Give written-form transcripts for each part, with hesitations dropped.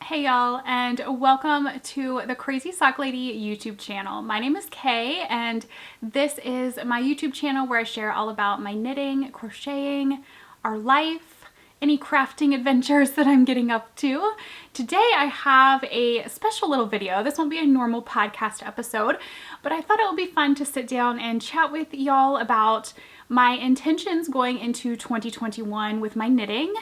Hey y'all, and welcome to the Crazy Sock Lady YouTube channel. My name is Kay, and this is my YouTube channel where I share all about my knitting, crocheting, our life, any crafting adventures that I'm getting up to. Today I have a special little video. This won't be a normal podcast episode, but I thought it would be fun to sit down and chat with y'all about my intentions going into 2021 with my knitting.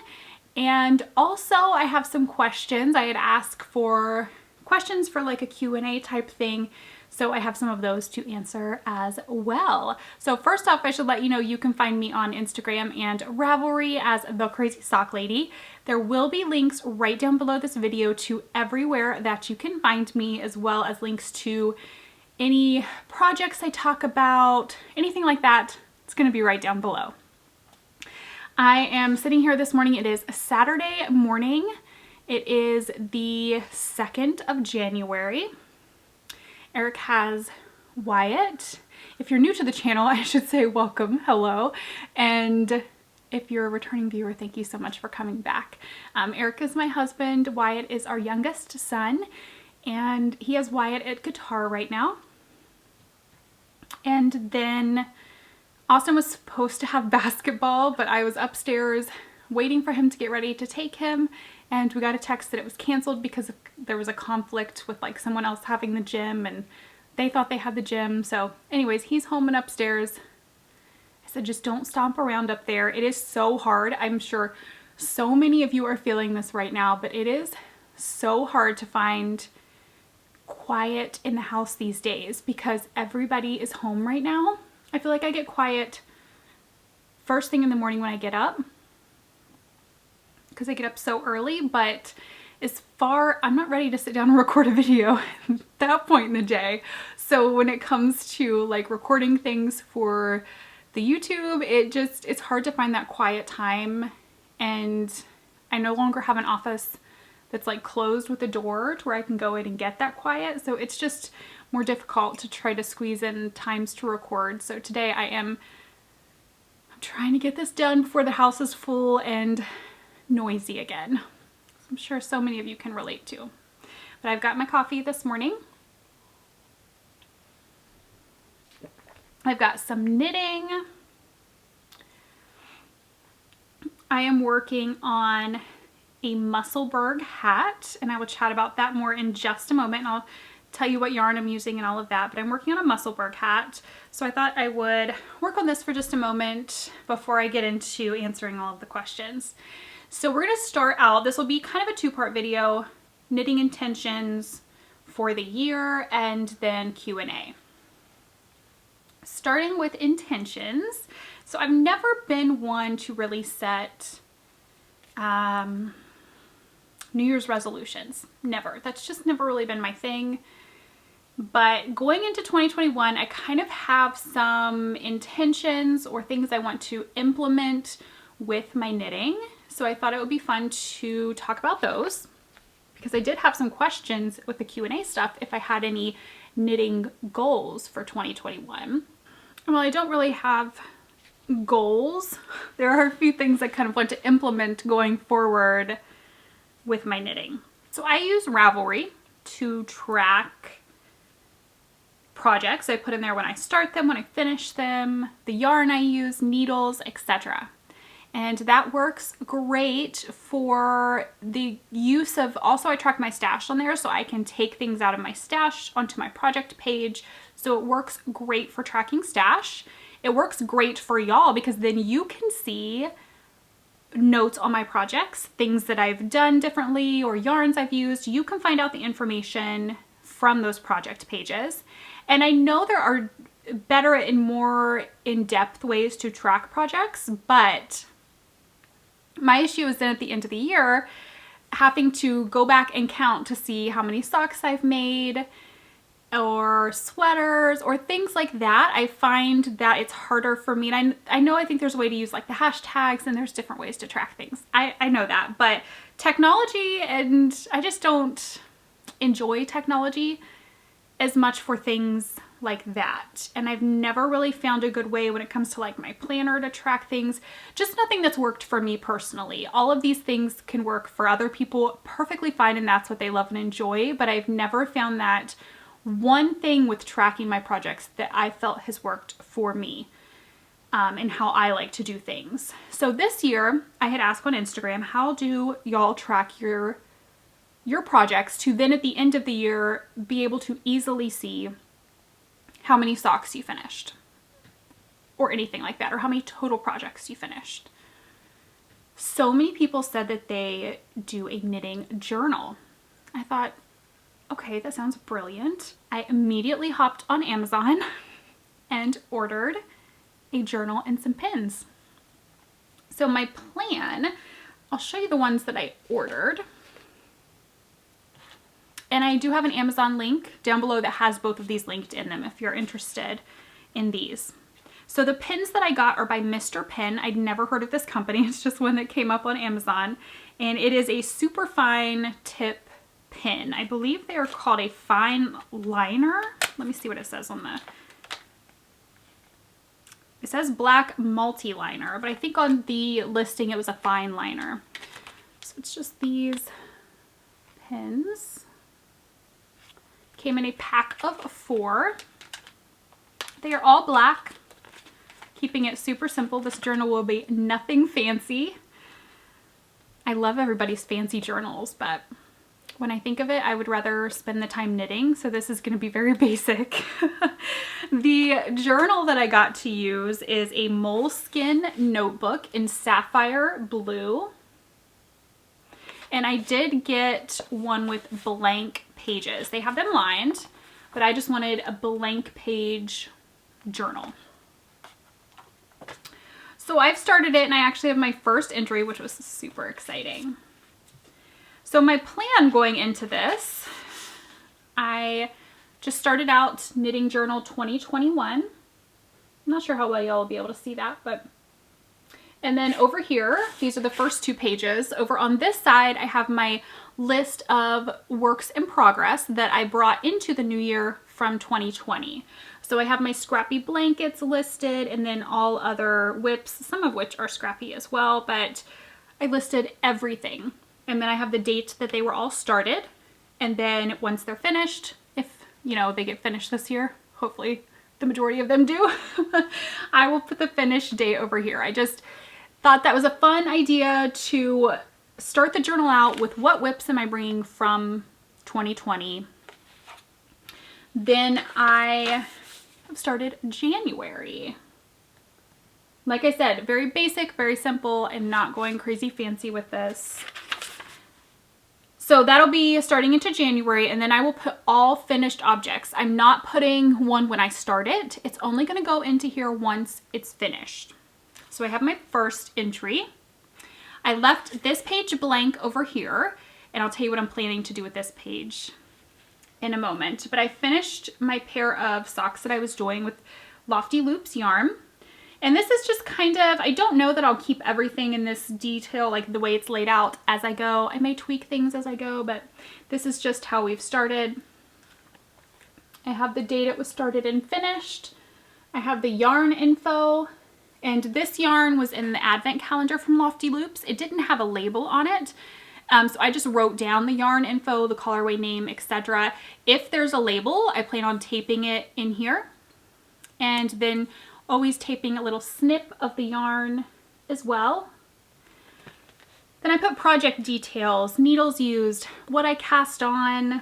And also I have some questions. I had asked for questions for like a Q&A type thing. So I have some of those to answer as well. So first off, I should let you know you can find me on Instagram and Ravelry as The Crazy Sock Lady. There will be links right down below this video to everywhere that you can find me, as well as links to any projects I talk about, anything like that. It's going to be right down below. I am sitting here this morning. It is Saturday morning. It is the 2nd of January. Eric has Wyatt. If you're new to the channel, I should say welcome, hello. And if you're a returning viewer, thank you so much for coming back. Eric is my husband. Wyatt is our youngest son, and he has Wyatt at guitar right now. And then Austin was supposed to have basketball, but I was upstairs waiting for him to get ready to take him, and we got a text that it was canceled because there was a conflict with like someone else having the gym, and they thought they had the gym. So anyways, he's home and upstairs. I said, just don't stomp around up there. It is so hard. I'm sure so many of you are feeling this right now, but it is so hard to find quiet in the house these days because everybody is home right now. I feel like I get quiet first thing in the morning when I get up because I get up so early, but I'm not ready to sit down and record a video at that point in the day. So when it comes to like recording things for the YouTube, it's hard to find that quiet time, and I no longer have an office that's like closed with a door to where I can go in and get that quiet. So it's just more difficult to try to squeeze in times to record. So today I'm trying to get this done before the house is full and noisy again. I'm sure so many of you can relate to. But I've got my coffee this morning. I've got some knitting. I am working on a Musselburgh hat, and I will chat about that more in just a moment, and I'll tell you what yarn I'm using and all of that, but I'm working on a Musselburgh hat. So I thought I would work on this for just a moment before I get into answering all of the questions. So we're going to start out, this will be kind of a two-part video, knitting intentions for the year and then Q&A. Starting with intentions. So I've never been one to really set New Year's resolutions. Never. That's just never really been my thing. But going into 2021, I kind of have some intentions or things I want to implement with my knitting. So I thought it would be fun to talk about those because I did have some questions with the Q&A stuff if I had any knitting goals for 2021. Well, I don't really have goals. There are a few things I kind of want to implement going forward with my knitting. So I use Ravelry to track projects. I put in there when I start them, when I finish them, the yarn I use, needles, etc. And that works great for the use of, also I track my stash on there so I can take things out of my stash onto my project page. So it works great for tracking stash. It works great for y'all because then you can see notes on my projects, things that I've done differently or yarns I've used. You can find out the information from those project pages. And I know there are better and more in-depth ways to track projects, but my issue is then at the end of the year having to go back and count to see how many socks I've made or sweaters or things like that. I find that it's harder for me. And I think there's a way to use like the hashtags, and there's different ways to track things. I know that, but technology, and I just don't enjoy technology as much for things like that. And I've never really found a good way when it comes to like my planner to track things. Just nothing that's worked for me personally. All of these things can work for other people perfectly fine, and that's what they love and enjoy. But I've never found that one thing with tracking my projects that I felt has worked for me. And how I like to do things. So this year I had asked on Instagram, how do y'all track your projects to then at the end of the year be able to easily see how many socks you finished or anything like that, or how many total projects you finished. So many people said that they do a knitting journal. I thought, okay, that sounds brilliant. I immediately hopped on Amazon and ordered a journal and some pins. So my plan, I'll show you the ones that I ordered. And I do have an Amazon link down below that has both of these linked in them if you're interested in these. So the pins that I got are by Mr. Pin. I'd never heard of this company. It's just one that came up on Amazon. And it is a super fine tip pin. I believe they are called a fine liner. Let me see what it says on the... It says black multi-liner, but I think on the listing it was a fine liner. So it's just these pins. Came in a pack of 4. They are all black, keeping it super simple. This journal will be nothing fancy. I love everybody's fancy journals, but when I think of it, I would rather spend the time knitting, so this is going to be very basic. The journal that I got to use is a Moleskine notebook in sapphire blue. And I did get one with blank pages. They have them lined, but I just wanted a blank page journal. So I've started it, and I actually have my first entry, which was super exciting. So my plan going into this, I just started out Knitting Journal 2021. I'm not sure how well y'all will be able to see that, but... And then over here, these are the first 2 pages. Over on this side, I have my list of works in progress that I brought into the new year from 2020. So I have my scrappy blankets listed, and then all other whips, some of which are scrappy as well, but I listed everything. And then I have the date that they were all started. And then once they're finished, if, you know, they get finished this year, hopefully the majority of them do, I will put the finish date over here. I just thought that was a fun idea to start the journal out with what whips am I bringing from 2020. Then I have started January. Like I said, very basic, very simple, and not going crazy fancy with this. So that'll be starting into January, and then I will put all finished objects. I'm not putting one when I start it. It's only going to go into here once it's finished. So I have my first entry. I left this page blank over here, and I'll tell you what I'm planning to do with this page in a moment. But I finished my pair of socks that I was doing with Lofty Loops yarn. And this is just kind of, I don't know that I'll keep everything in this detail, like the way it's laid out as I go. I may tweak things as I go, but this is just how we've started. I have the date it was started and finished. I have the yarn info, and this yarn was in the advent calendar from Lofty Loops. It didn't have a label on it. So I just wrote down the yarn info, the colorway name, etc. If there's a label, I plan on taping it in here. And then always taping a little snip of the yarn as well. Then I put project details, needles used, what I cast on,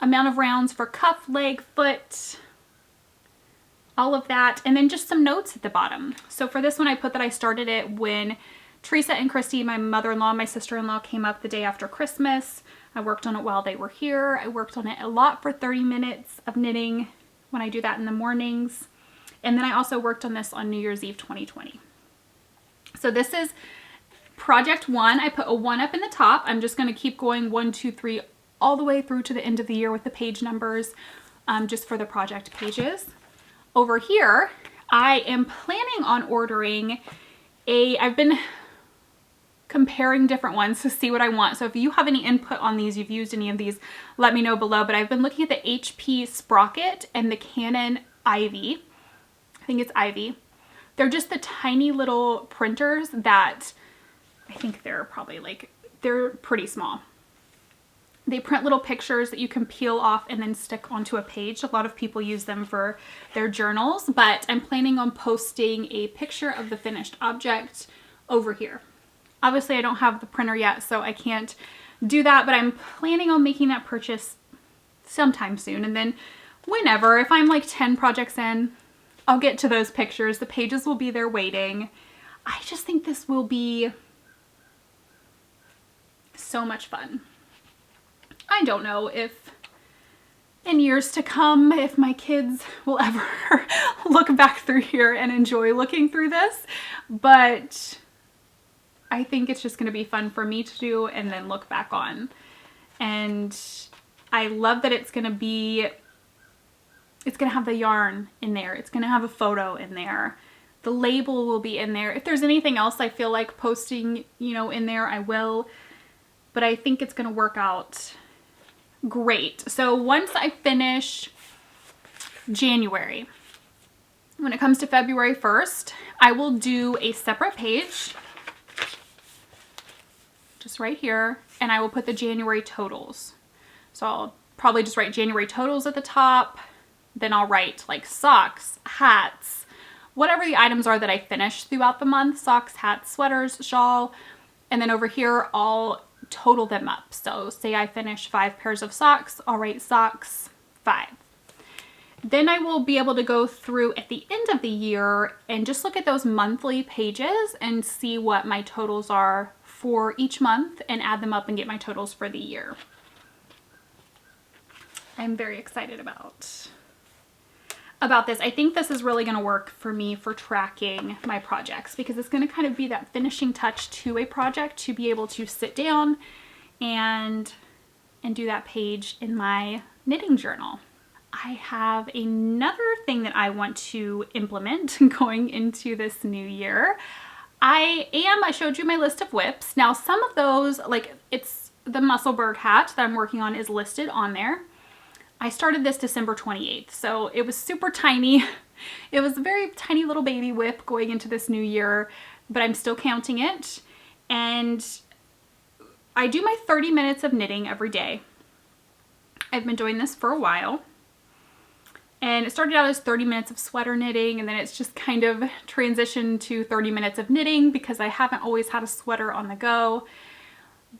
amount of rounds for cuff, leg, foot, all of that. And then just some notes at the bottom. So for this one, I put that I started it when Teresa and Christy, my mother-in-law and my sister-in-law, came up the day after Christmas. I worked on it while they were here. I worked on it a lot for 30 minutes of knitting when I do that in the mornings. And then I also worked on this on New Year's Eve 2020. So this is project 1. I put a 1 up in the top. I'm just going to keep going 1, 2, 3 all the way through to the end of the year with the page numbers just for the project pages. Over here, I am planning on ordering I've been comparing different ones to see what I want. So if you have any input on these, you've used any of these, let me know below. But I've been looking at the HP Sprocket and the Canon Ivy. I think it's Ivy. They're just the tiny little printers that I think they're probably like, they're pretty small. They print little pictures that you can peel off and then stick onto a page. A lot of people use them for their journals, but I'm planning on posting a picture of the finished object over here. Obviously, I don't have the printer yet, so I can't do that, but I'm planning on making that purchase sometime soon. And then whenever, if I'm like 10 projects in, I'll get to those pictures. The pages will be there waiting. I just think this will be so much fun. I don't know if in years to come, if my kids will ever look back through here and enjoy looking through this, but I think it's just going to be fun for me to do and then look back on. And I love that it's going to have the yarn in there. It's going to have a photo in there. The label will be in there. If there's anything else I feel like posting, you know, in there, I will. But I think it's going to work out great. So once I finish January, when it comes to February 1st, I will do a separate page just right here, and I will put the January totals. So I'll probably just write January totals at the top. Then I'll write like socks, hats, whatever the items are that I finish throughout the month, socks, hats, sweaters, shawl. And then over here, I'll total them up. So say I finish 5 pairs of socks, I'll write socks 5. Then I will be able to go through at the end of the year and just look at those monthly pages and see what my totals are for each month and add them up and get my totals for the year. I'm very excited about this. I think this is really going to work for me for tracking my projects, because it's going to kind of be that finishing touch to a project to be able to sit down and do that page in my knitting journal. I have another thing that I want to implement going into this new year. I showed you my list of whips. Now some of those, like it's the Musselburgh hat that I'm working on is listed on there. I started this December 28th, so it was super tiny. It was a very tiny little baby whip going into this new year, but I'm still counting it. And I do my 30 minutes of knitting every day. I've been doing this for a while. And it started out as 30 minutes of sweater knitting, and then it's just kind of transitioned to 30 minutes of knitting because I haven't always had a sweater on the go.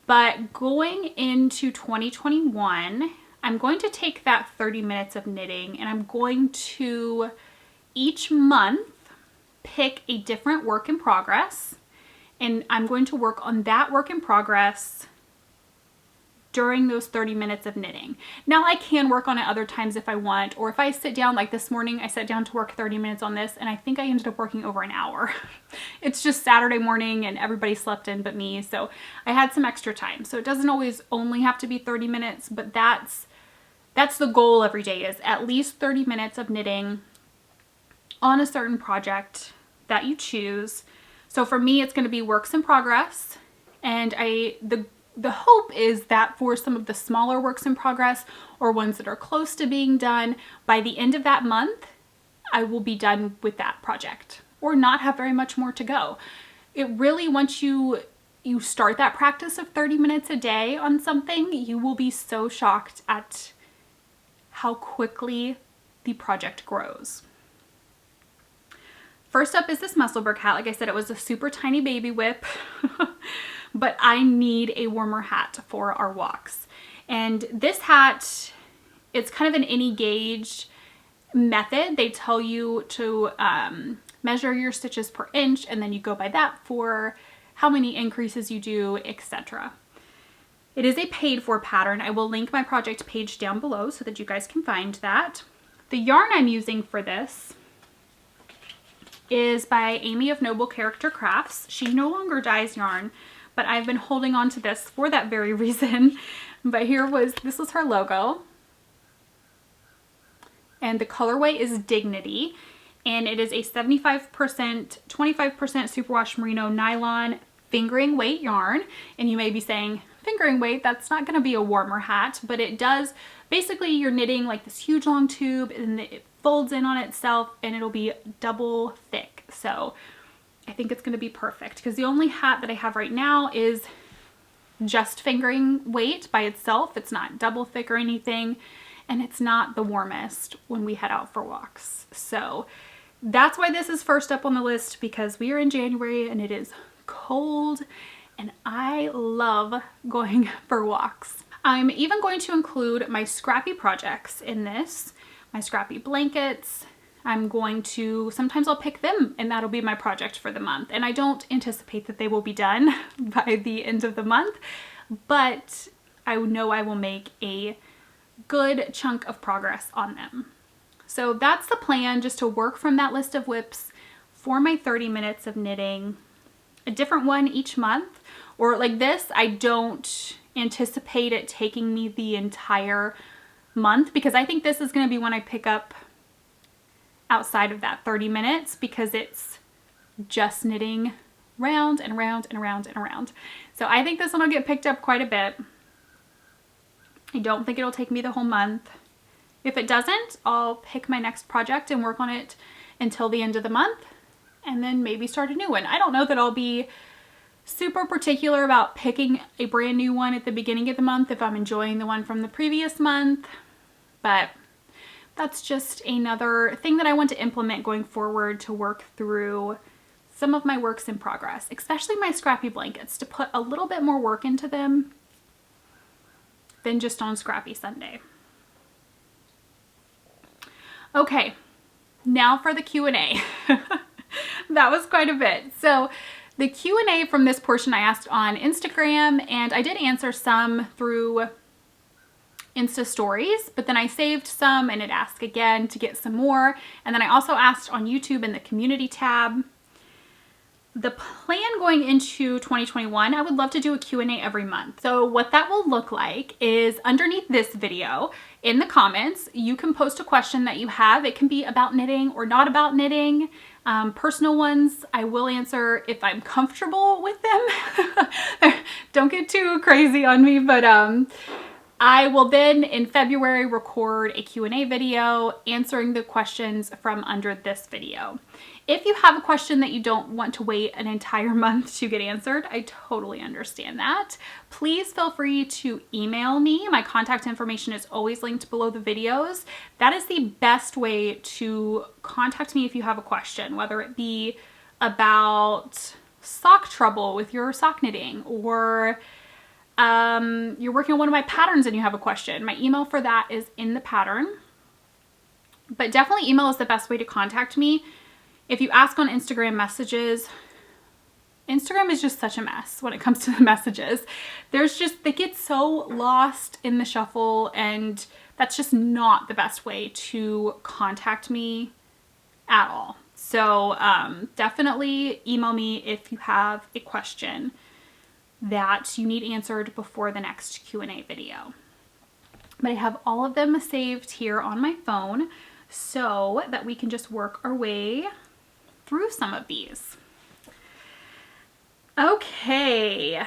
But going into 2021, I'm going to take that 30 minutes of knitting and I'm going to each month pick a different work in progress, and I'm going to work on that work in progress during those 30 minutes of knitting. Now I can work on it other times if I want, or if I sit down, like this morning I sat down to work 30 minutes on this and I think I ended up working over an hour. It's just Saturday morning and everybody slept in but me, so I had some extra time. So it doesn't always only have to be 30 minutes, but that's the goal every day, is at least 30 minutes of knitting on a certain project that you choose. So for me, it's going to be works in progress, and the hope is that for some of the smaller works in progress or ones that are close to being done, by the end of that month, I will be done with that project or not have very much more to go. It really, once you start that practice of 30 minutes a day on something, you will be so shocked at how quickly the project grows. First up is this Musselburgh hat. Like I said, it was a super tiny baby whip, but I need a warmer hat for our walks. And this hat, it's kind of an any gauge method. They tell you to measure your stitches per inch, and then you go by that for how many increases you do, etc. It is a paid for pattern. I will link my project page down below so that you guys can find that. The yarn I'm using for this is by Amy of Noble Character Crafts. She no longer dyes yarn, but I've been holding on to this for that very reason. But this was her logo. And the colorway is Dignity. And it is a 75%, 25% superwash merino nylon, fingering weight yarn. And you may be saying, fingering weight, that's not going to be a warmer hat, but it does. Basically, you're knitting like this huge long tube and it folds in on itself and it'll be double thick. So I think it's going to be perfect because the only hat that I have right now is just fingering weight by itself. It's not double thick or anything, and it's not the warmest when we head out for walks. So that's why this is first up on the list, because we are in January and it is cold and I love going for walks. I'm even going to include my scrappy projects in this, my scrappy blankets. I'm going to, sometimes I'll pick them and that'll be my project for the month. And I don't anticipate that they will be done by the end of the month, but I know I will make a good chunk of progress on them. So that's the plan, just to work from that list of WIPs for my 30 minutes of knitting, a different one each month. Or like this, I don't anticipate it taking me the entire month, because I think this is going to be when I pick up outside of that 30 minutes, because it's just knitting round and round and around and around. So I think this one will get picked up quite a bit. I don't think it'll take me the whole month. If it doesn't, I'll pick my next project and work on it until the end of the month and then maybe start a new one. I don't know that I'll be super particular about picking a brand new one at the beginning of the month if I'm enjoying the one from the previous month, but that's just another thing that I want to implement going forward to work through some of my works in progress, especially my scrappy blankets, to put a little bit more work into them than just on Scrappy Sunday. Okay, now for the Q&A. That was quite a bit. So the Q&A from this portion I asked on Instagram, and I did answer some through Insta stories, but then I saved some and it asked again to get some more. And then I also asked on YouTube in the community tab. The plan going into 2021, I would love to do a Q&A every month. So what that will look like is underneath this video in the comments, you can post a question that you have. It can be about knitting or not about knitting. Personal ones, I will answer if I'm comfortable with them. Don't get too crazy on me, but I will then in February record a Q&A video answering the questions from under this video. If you have a question that you don't want to wait an entire month to get answered, I totally understand that. Please feel free to email me. My contact information is always linked below the videos. That is the best way to contact me if you have a question, whether it be about sock trouble with your sock knitting, or you're working on one of my patterns and you have a question. My email for that is in the pattern. But definitely email is the best way to contact me. If you ask on Instagram messages, Instagram is just such a mess when it comes to the messages. They get so lost in the shuffle, and that's just not the best way to contact me at all. So definitely email me if you have a question that you need answered before the next Q&A video. But I have all of them saved here on my phone so that we can just work our way through some of these. Okay.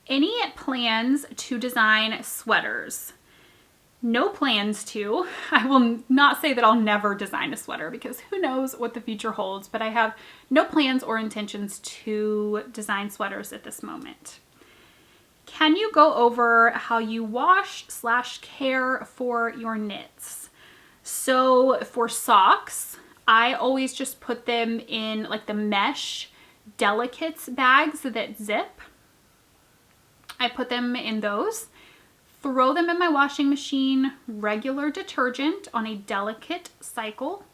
Any plans to design sweaters? No plans to. I will not say that I'll never design a sweater, because who knows what the future holds, but I have no plans or intentions to design sweaters at this moment. Can you go over how you wash/care for your knits? So for socks, I always just put them in like the mesh delicates bags that zip. I put them in those, throw them in my washing machine, regular detergent on a delicate cycle,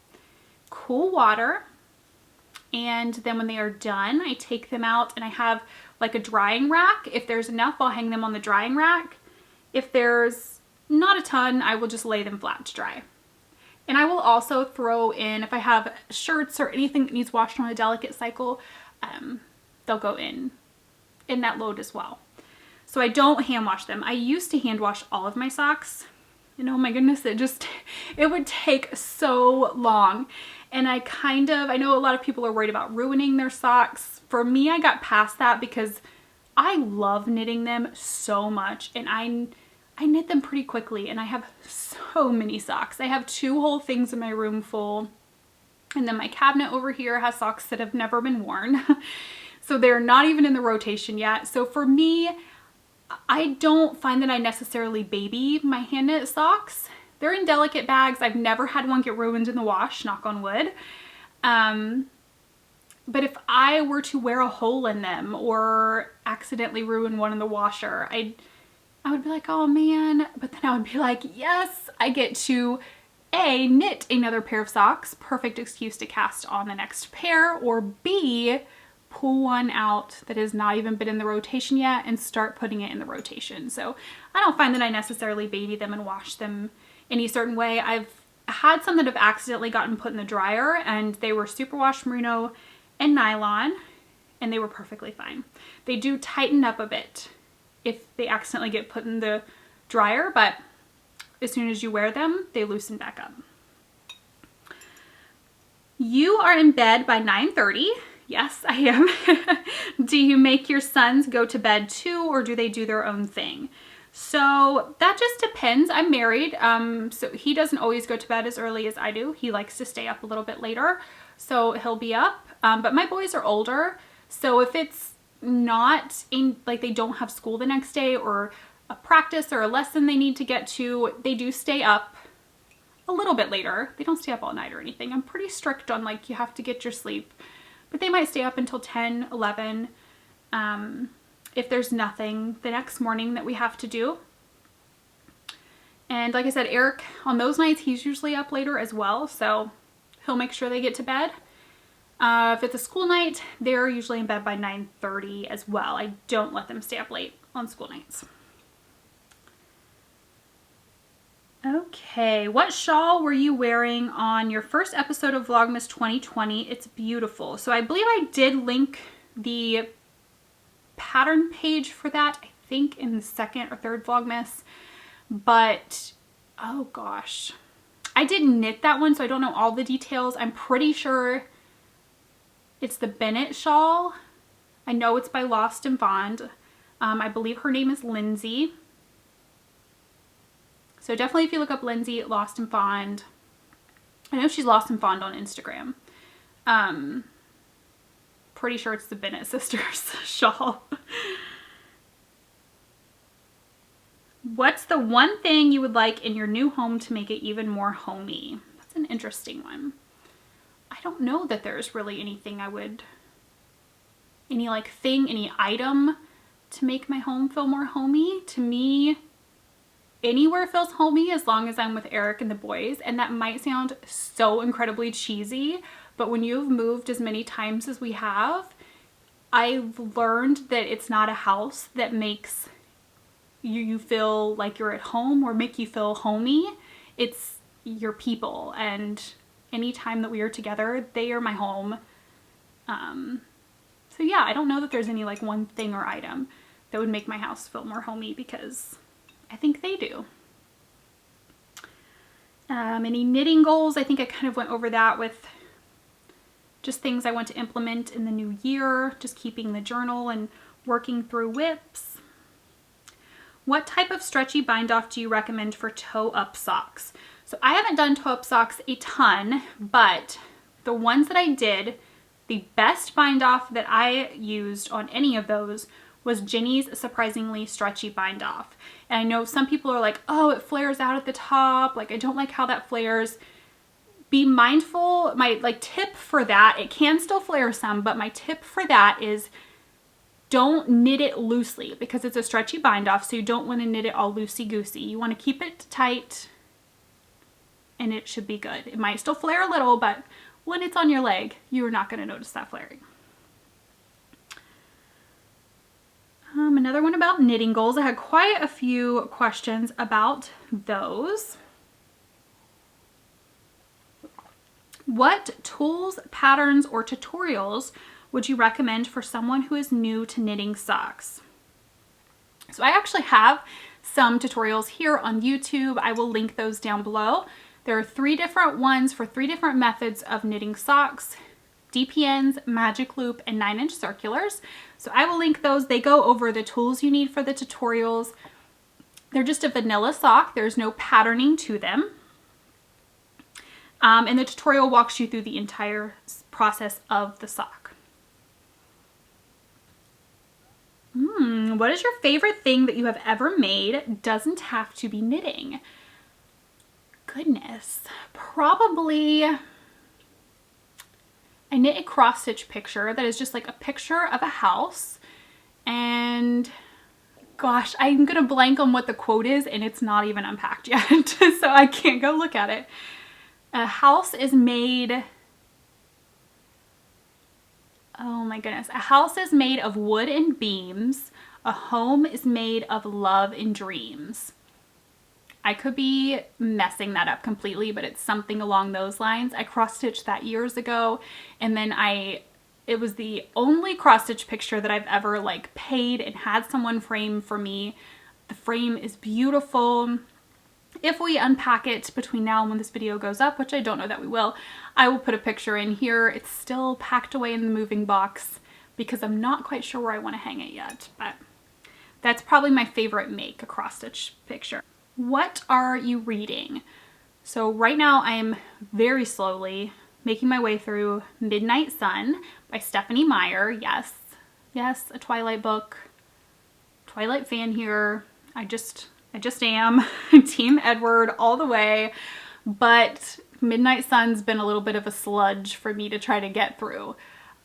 cool water, and then when they are done, I take them out and I have like a drying rack. If there's enough, I'll hang them on the drying rack. If there's not a ton, I will just lay them flat to dry. And I will also throw in, if I have shirts or anything that needs washed on a delicate cycle, they'll go in that load as well. So I don't hand wash them. I used to hand wash all of my socks And oh my goodness, it would take so long. And I know a lot of people are worried about ruining their socks. For me, I got past that because I love knitting them so much, and I knit them pretty quickly, and I have so many socks. I have 2 whole things in my room full, and then my cabinet over here has socks that have never been worn. So they're not even in the rotation yet. So for me, I don't find that I necessarily baby my hand knit socks. They're in delicate bags. I've never had one get ruined in the wash, knock on wood. But if I were to wear a hole in them or accidentally ruin one in the washer, I would be like, oh man. But then I would be like, yes, I get to A, knit another pair of socks, perfect excuse to cast on the next pair, or B, pull one out that has not even been in the rotation yet and start putting it in the rotation. So I don't find that I necessarily baby them and wash them any certain way. I've had some that have accidentally gotten put in the dryer, and they were superwash merino and nylon, and they were perfectly fine. They do tighten up a bit if they accidentally get put in the dryer, but as soon as you wear them, they loosen back up. You are in bed by 9:30. Yes, I am. Do you make your sons go to bed too, or do they do their own thing? So that just depends. I'm married, so he doesn't always go to bed as early as I do. He likes to stay up a little bit later, so he'll be up. But my boys are older, so if it's not in, like, they don't have school the next day or a practice or a lesson they need to get to, they do stay up a little bit later. They don't stay up all night or anything. I'm pretty strict on, like, you have to get your sleep. But they might stay up until 10, 11, if there's nothing the next morning that we have to do. And like I said, Eric, on those nights, he's usually up later as well, so he'll make sure they get to bed. If it's a school night, they're usually in bed by 9:30 as well. I don't let them stay up late on school nights. Okay, what shawl were you wearing on your first episode of Vlogmas 2020? It's beautiful. So I believe I did link the pattern page for that, I think in the 2nd or 3rd Vlogmas, but oh gosh, I didn't knit that one, so I don't know all the details. I'm pretty sure it's the Bennett shawl. I know it's by Lost and Fond. I believe her name is Lindsay. So definitely if you look up Lindsay Lost and Fond, I know she's Lost and Fond on Instagram. Pretty sure it's the Bennett sisters shawl. What's the one thing you would like in your new home to make it even more homey? That's an interesting one. I don't know that there's really anything any item to make my home feel more homey. To me, anywhere feels homey as long as I'm with Eric and the boys. And that might sound so incredibly cheesy, but when you've moved as many times as we have, I've learned that it's not a house that makes you feel like you're at home or make you feel homey. It's your people, and any time that we are together, they are my home. So yeah, I don't know that there's any like one thing or item that would make my house feel more homey, because I think they do. Any knitting goals? I think I kind of went over that with just things I want to implement in the new year, just keeping the journal and working through whips. What type of stretchy bind off do you recommend for toe up socks? So I haven't done toe up socks a ton, but the ones that I did, the best bind off that I used on any of those was Jenny's Surprisingly Stretchy Bind Off. And I know some people are like, oh, it flares out at the top. Like, I don't like how that flares. Be mindful. My tip for that, it can still flare some, but my tip for that is don't knit it loosely, because it's a stretchy bind off, so you don't want to knit it all loosey-goosey. You want to keep it tight and it should be good. It might still flare a little, but when it's on your leg, you are not going to notice that flaring. Another one about knitting goals. I had quite a few questions about those. What tools, patterns, or tutorials would you recommend for someone who is new to knitting socks? So I actually have some tutorials here on YouTube. I will link those down below. There are 3 different ones for 3 different methods of knitting socks: DPNs, magic loop, and 9-inch circulars. So I will link those. They go over the tools you need for the tutorials. They're just a vanilla sock. There's no patterning to them. And the tutorial walks you through the entire process of the sock. What is your favorite thing that you have ever made? Doesn't have to be knitting. Goodness, probably I knit a cross stitch picture that is just like a picture of a house, and gosh, I'm gonna blank on what the quote is and it's not even unpacked yet, so I can't go look at it. A house is made, oh my goodness, a house is made of wood and beams. A home is made of love and dreams. I could be messing that up completely, but it's something along those lines. I cross-stitched that years ago, and then it was the only cross-stitch picture that I've ever like paid and had someone frame for me. The frame is beautiful. If we unpack it between now and when this video goes up, which I don't know that we will, I will put a picture in here. It's still packed away in the moving box because I'm not quite sure where I want to hang it yet, but that's probably my favorite make, a cross-stitch picture. What are you reading? So right now I am very slowly making my way through Midnight Sun by Stephenie Meyer. Yes, a Twilight book. Twilight fan here. I just am. Team Edward all the way. But Midnight Sun's been a little bit of a sludge for me to try to get through.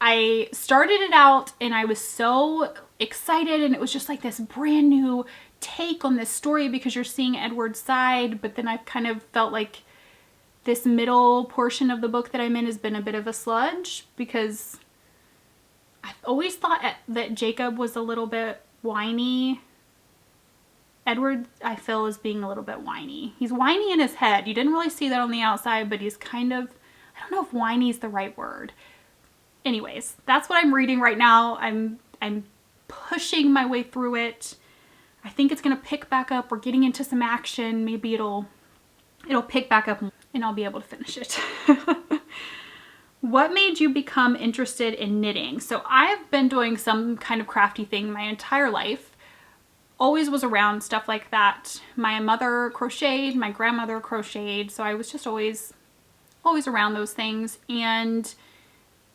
I started it out and I was so excited, and it was just like this brand new take on this story because you're seeing Edward's side, but then I've kind of felt like this middle portion of the book that I'm in has been a bit of a sludge because I've always thought that Jacob was a little bit whiny. Edward, I feel, is being a little bit whiny. He's whiny in his head. You didn't really see that on the outside, but he's kind of, I don't know if whiny is the right word. Anyways, that's what I'm reading right now. I'm pushing my way through it. I think it's gonna pick back up. We're getting into some action. Maybe it'll pick back up and I'll be able to finish it. What made you become interested in knitting? So I've been doing some kind of crafty thing my entire life. Always was around stuff like that. My mother crocheted, my grandmother crocheted, so I was just always around those things. And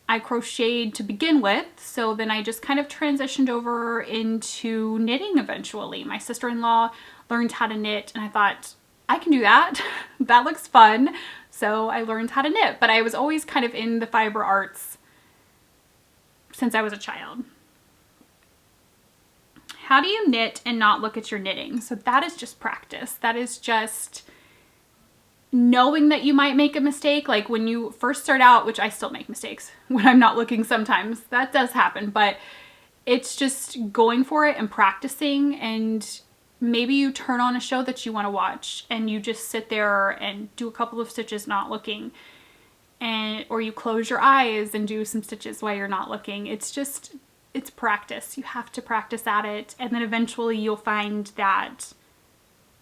I crocheted to begin with, so then I just kind of transitioned over into knitting eventually. My sister-in-law learned how to knit and I thought, I can do that. That looks fun. So I learned how to knit, but I was always kind of in the fiber arts since I was a child. How do you knit and not look at your knitting? So that is just practice. That is just knowing that you might make a mistake. Like when you first start out, which I still make mistakes when I'm not looking sometimes, that does happen, but it's just going for it and practicing. And maybe you turn on a show that you want to watch and you just sit there and do a couple of stitches not looking, or you close your eyes and do some stitches while you're not looking. It's practice. You have to practice at it, and then eventually you'll find that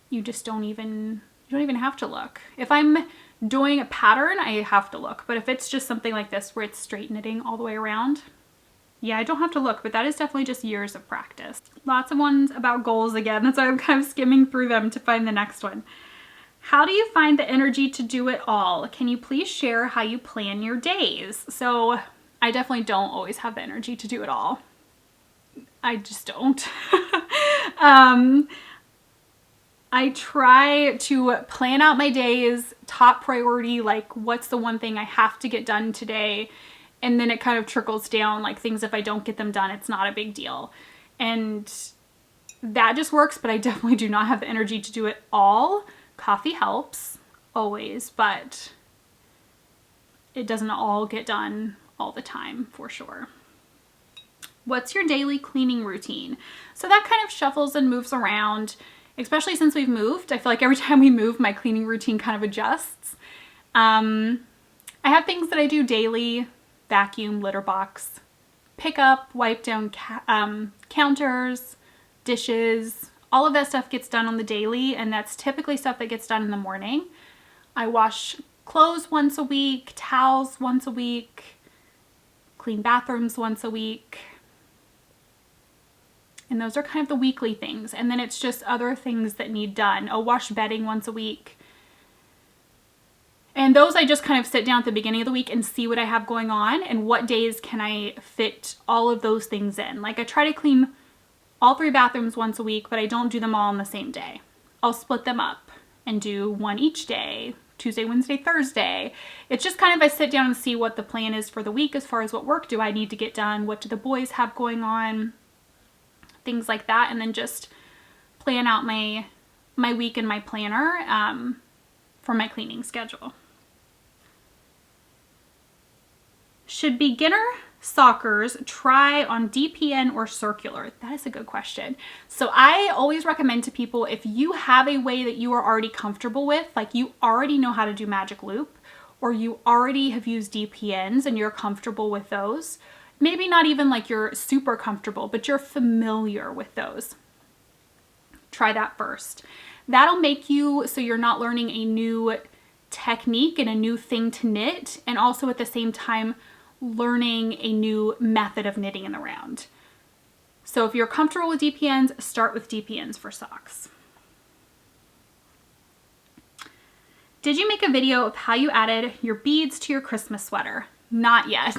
you just don't even have to look. If I'm doing a pattern, I have to look, but if it's just something like this where it's straight knitting all the way around, yeah, I don't have to look, but that is definitely just years of practice. Lots of ones about goals again. That's why I'm kind of skimming through them to find the next one. How do you find the energy to do it all? Can you please share how you plan your days? So I definitely don't always have the energy to do it all. I just don't. I try to plan out my days, top priority, like what's the one thing I have to get done today, and then it kind of trickles down, like things if I don't get them done, it's not a big deal. And that just works, but I definitely do not have the energy to do it all. Coffee helps, always, but it doesn't all get done all the time, for sure. What's your daily cleaning routine? So that kind of shuffles and moves around, especially since we've moved. I feel like every time we move, my cleaning routine kind of adjusts. I have things that I do daily: vacuum, litter box, pick up, wipe down counters, dishes, All of that stuff gets done on the daily, and that's typically stuff that gets done in the morning. I wash clothes once a week, towels once a week, clean bathrooms once a week. And those are kind of the weekly things. And then it's just other things that need done. I'll wash bedding once a week. And those I just kind of sit down at the beginning of the week and see what I have going on and what days can I fit all of those things in. Like I try to clean all 3 bathrooms once a week, but I don't do them all on the same day. I'll split them up and do one each day, Tuesday, Wednesday, Thursday. It's just kind of I sit down and see what the plan is for the week as far as what work do I need to get done, what do the boys have going on, things like that, and then just plan out my week in my planner for my cleaning schedule. Should beginner sockers try on DPN or circular? That is a good question. So I always recommend to people, if you have a way that you are already comfortable with, like you already know how to do magic loop, or you already have used DPNs and you're comfortable with those, maybe not even like you're super comfortable, but you're familiar with those, try that first. That'll make you so you're not learning a new technique and a new thing to knit, and also at the same time learning a new method of knitting in the round. So if you're comfortable with DPNs, start with DPNs for socks. Did you make a video of how you added your beads to your Christmas sweater? Not yet.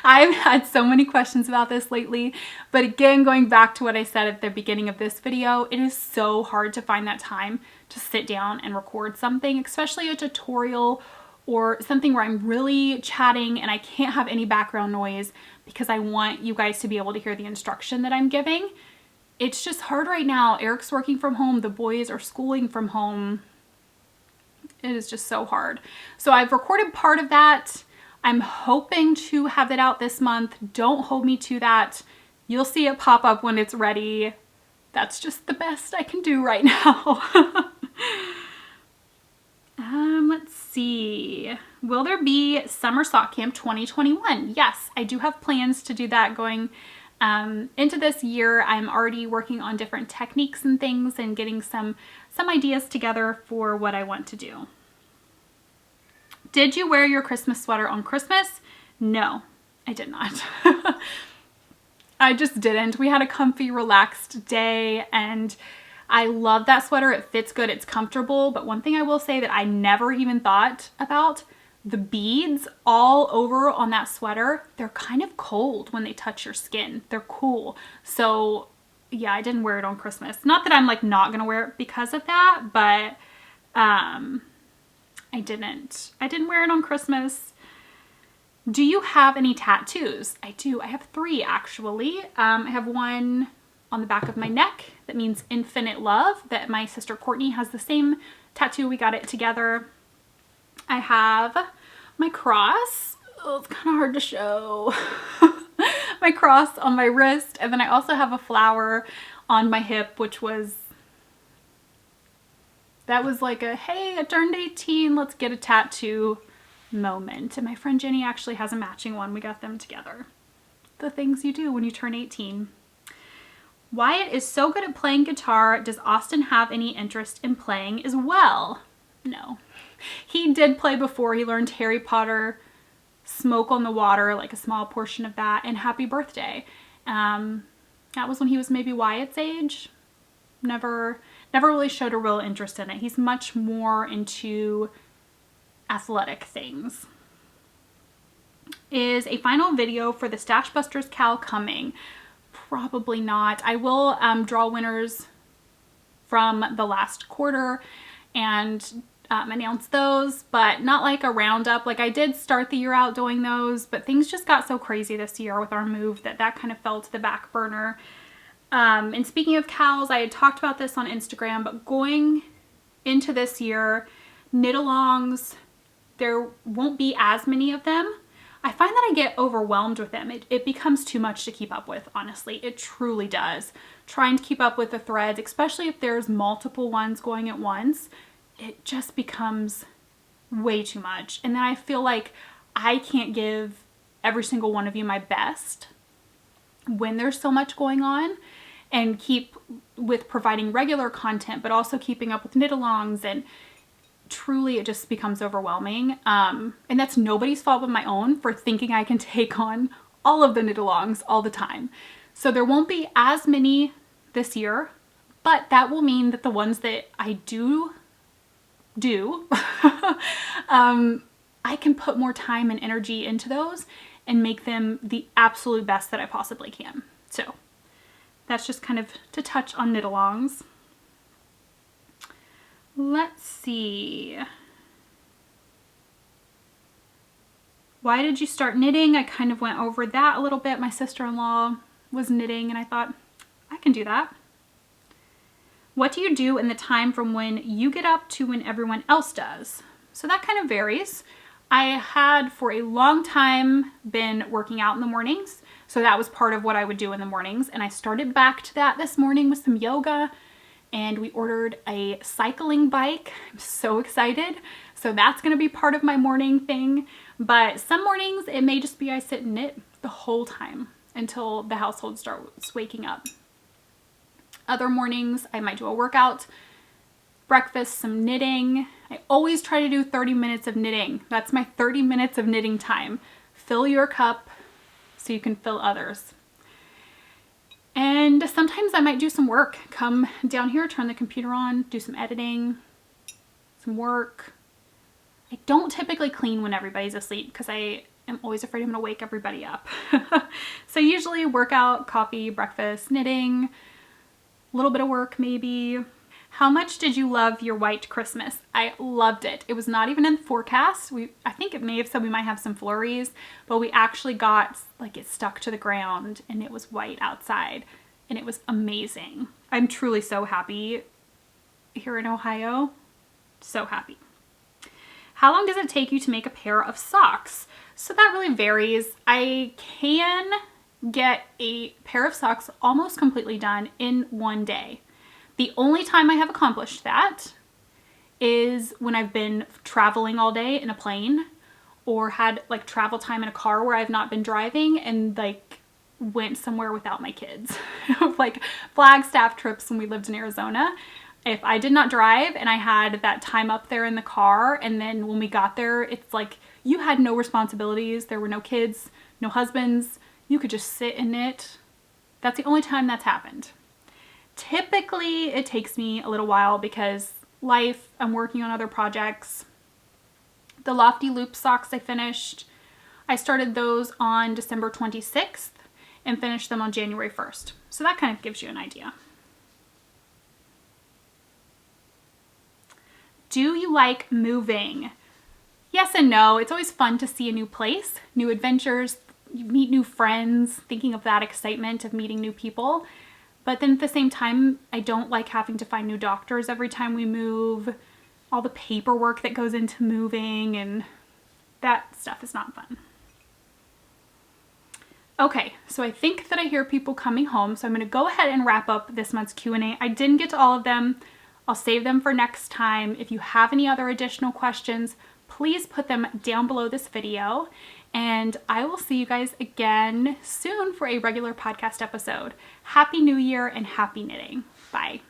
I've had so many questions about this lately, but again, going back to what I said at the beginning of this video, it is so hard to find that time to sit down and record something, especially a tutorial or something where I'm really chatting and I can't have any background noise because I want you guys to be able to hear the instruction that I'm giving. It's just hard right now. Eric's working from home. The boys are schooling from home. It is just so hard. So I've recorded part of that. I'm hoping to have it out this month. Don't hold me to that. You'll see it pop up when it's ready. That's just the best I can do right now. Let's see. Will there be Summer Sock Camp 2021? Yes, I do have plans to do that going into this year. I'm already working on different techniques and things and getting some ideas together for what I want to do. Did you wear your Christmas sweater on Christmas? No, I did not. I just didn't. We had a comfy, relaxed day and I love that sweater. It fits good. It's comfortable. But one thing I will say that I never even thought about, the beads all over on that sweater, they're kind of cold when they touch your skin. They're cool. So yeah, I didn't wear it on Christmas. Not that I'm like not going to wear it because of that, but I didn't wear it on Christmas. Do you have any tattoos? I do. I have 3 actually. I have one on the back of my neck that means infinite love, that my sister Courtney has the same tattoo. We got it together. I have my cross. Oh, it's kind of hard to show. My cross on my wrist, and then I also have a flower on my hip, which was, that was like a, hey, I turned 18, let's get a tattoo moment. And my friend Jenny actually has a matching one. We got them together. The things you do when you turn 18. Wyatt is so good at playing guitar. Does Austin have any interest in playing as well? No. He did play before. He learned Harry Potter, Smoke on the Water, like a small portion of that, and Happy Birthday. That was when he was maybe Wyatt's age. Never really showed a real interest in it. He's much more into athletic things. Is a final video for the Stash Busters Cal coming? Probably not. I will draw winners from the last quarter and announce those, but not like a roundup. Like I did start the year out doing those, but things just got so crazy this year with our move that kind of fell to the back burner. And speaking of cows, I had talked about this on Instagram, but going into this year, knit-alongs, there won't be as many of them. I find that I get overwhelmed with them. It becomes too much to keep up with, honestly. It truly does. Trying to keep up with the threads, especially if there's multiple ones going at once, it just becomes way too much. And then I feel like I can't give every single one of you my best when there's so much going on. and keep with providing regular content, but also keeping up with knit-alongs, and truly it just becomes overwhelming. And that's nobody's fault but my own for thinking I can take on all of the knit-alongs all the time. So there won't be as many this year, but that will mean that the ones that I do, I can put more time and energy into those and make them the absolute best that I possibly can. So that's just kind of to touch on knit-alongs. Let's see. Why did you start knitting? I kind of went over that a little bit. My sister-in-law was knitting and I thought, I can do that. What do you do in the time from when you get up to when everyone else does? So that kind of varies. I had for a long time been working out in the mornings. So that was part of what I would do in the mornings. And I started back to that this morning with some yoga, and we ordered a cycling bike. I'm so excited. So that's going to be part of my morning thing. But some mornings it may just be I sit and knit the whole time until the household starts waking up. Other mornings I might do a workout, breakfast, some knitting. I always try to do 30 minutes of knitting. That's my 30 minutes of knitting time. Fill your cup so you can fill others. And sometimes I might do some work. Come down here, turn the computer on, do some editing, some work. I don't typically clean when everybody's asleep because I am always afraid I'm gonna wake everybody up. So usually workout, coffee, breakfast, knitting, a little bit of work maybe. How much did you love your white Christmas? I loved it. It was not even in the forecast. I think it may have said we might have some flurries, but we actually got, like, it stuck to the ground and it was white outside and it was amazing. I'm truly so happy here in Ohio. So happy. How long does it take you to make a pair of socks? So that really varies. I can get a pair of socks almost completely done in one day. The only time I have accomplished that is when I've been traveling all day in a plane or had like travel time in a car where I've not been driving and like went somewhere without my kids. Like Flagstaff trips when we lived in Arizona. If I did not drive and I had that time up there in the car, and then when we got there, it's like you had no responsibilities. There were no kids, no husbands. You could just sit and knit. That's the only time that's happened. Typically, it takes me a little while because life, I'm working on other projects. The Lofty Loop socks I finished. I started those on December 26th and finished them on January 1st. So that kind of gives you an idea. Do you like moving? Yes and no. It's always fun to see a new place, new adventures, you meet new friends, thinking of that excitement of meeting new people. But then at the same time, I don't like having to find new doctors every time we move, all the paperwork that goes into moving, and that stuff is not fun. Okay, so I think that I hear people coming home, so I'm going to go ahead and wrap up this month's Q&A. I didn't get to all of them. I'll save them for next time. If you have any other additional questions, please put them down below this video, and I will see you guys again soon for a regular podcast episode. Happy New Year and happy knitting. Bye.